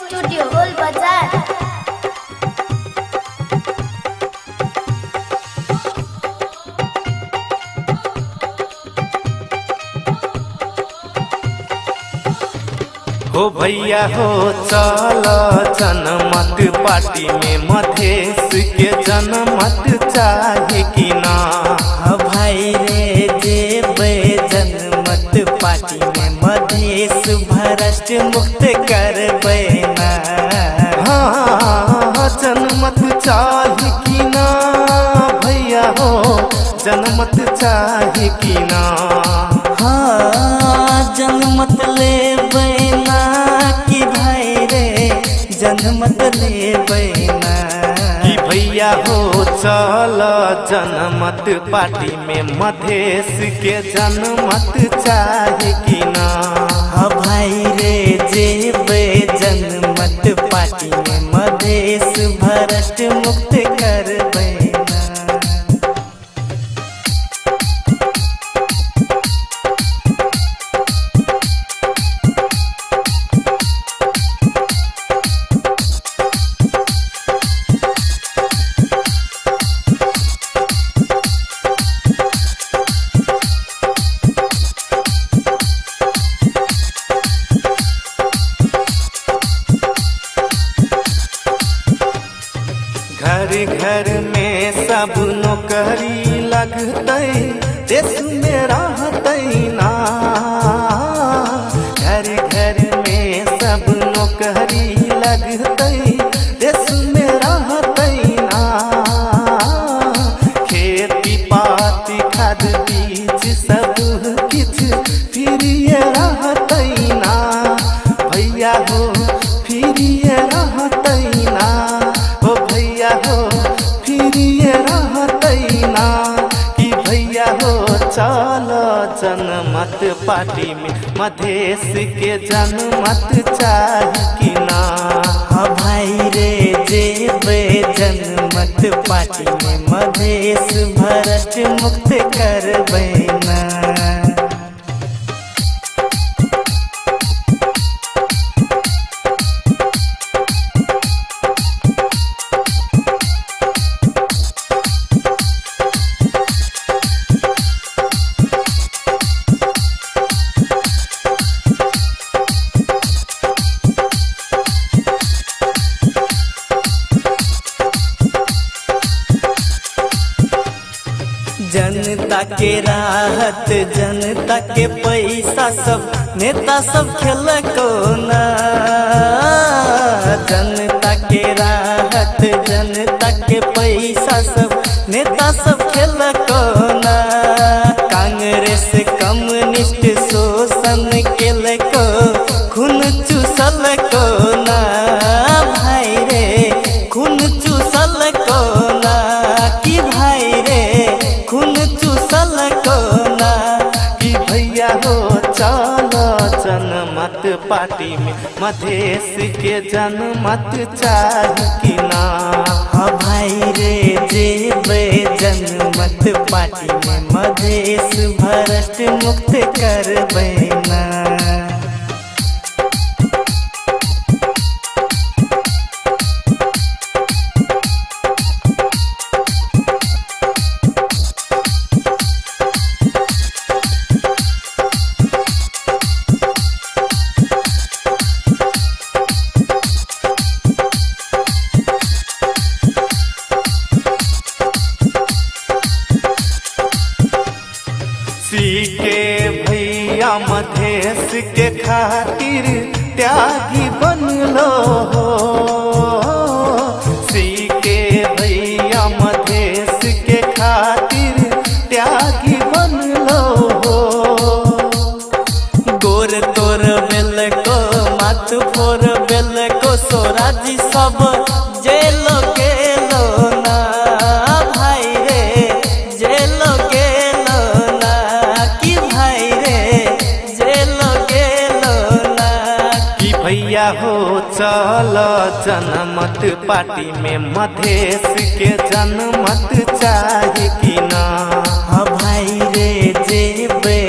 Studio गोल बाजार। हो भैया हो चल जनमत पार्टी में मधेश के जनमत चाहे कि ना। भाई रे जेबे जनमत पार्टी में मधेश भ्रष्ट मुक्त करबे ना। हाँ जनमत चाहे कि ना भैया हो जनमत चाहे कि ना। हाँ जनमत लेबे ना कि भाई रे जनमत लेबे ना। कि भैया हो चल जनमत पार्टी में मधेश के जनमत चाहे कि ना। भाई रे जेबे जनमत पार्टी में मधेश भ्रष्ट मुक्त करबे ना। घर घर में सब नौकरी लगतै देश में रहतै ना। घर घर में सब नौकरी लगतै देश में रहतै ना। खेती पाती खाद बीज सब किछ फ्रीए रहतै ना। भैया हो फ्रीए रहतै ना। हो भैया हो फ्रीए रहतै ना। कि भैया हो चल जनमत पार्टी में मधेश के जनमत चाहे कि ना। भाई रे जेबे जनमत पार्टी में मधेश भ्रष्ट मुक्त करबे ना। जनता के राहत जनता के पैसा सब नेता सब खेलको ना। जनता के राहत जनता के पैसा सब नेता सब खेलको ना। कांग्रेस कम्युनिस्ट शोषण केलको खून चूसलको ना। भाई रे खून चूसलको ना। कि भाई रे खून चूसलको ना। कि भैया हो चल जनमत पार्टी में मधेश के जनमत चाहे कि ना। भाई रे जेबे जनमत पार्टी में मधेश भ्रष्ट मुक्त करबे ना। सीके भैया मधेश के खातिर त्यागी बनलो हो। सीके भैया मधेश के खातिर त्यागी बनलो हो। गोर तोर बेल को माथ फोर बेल को सोराजी सब जेलो गेलो ना। भाई रे जेलो गेलो ना। कि भाई रे जेलो गेलो ना। कि भैया हो चल जनमत पार्टी में मधेश के जनमत चाहे कि ना। भाई रे जेबे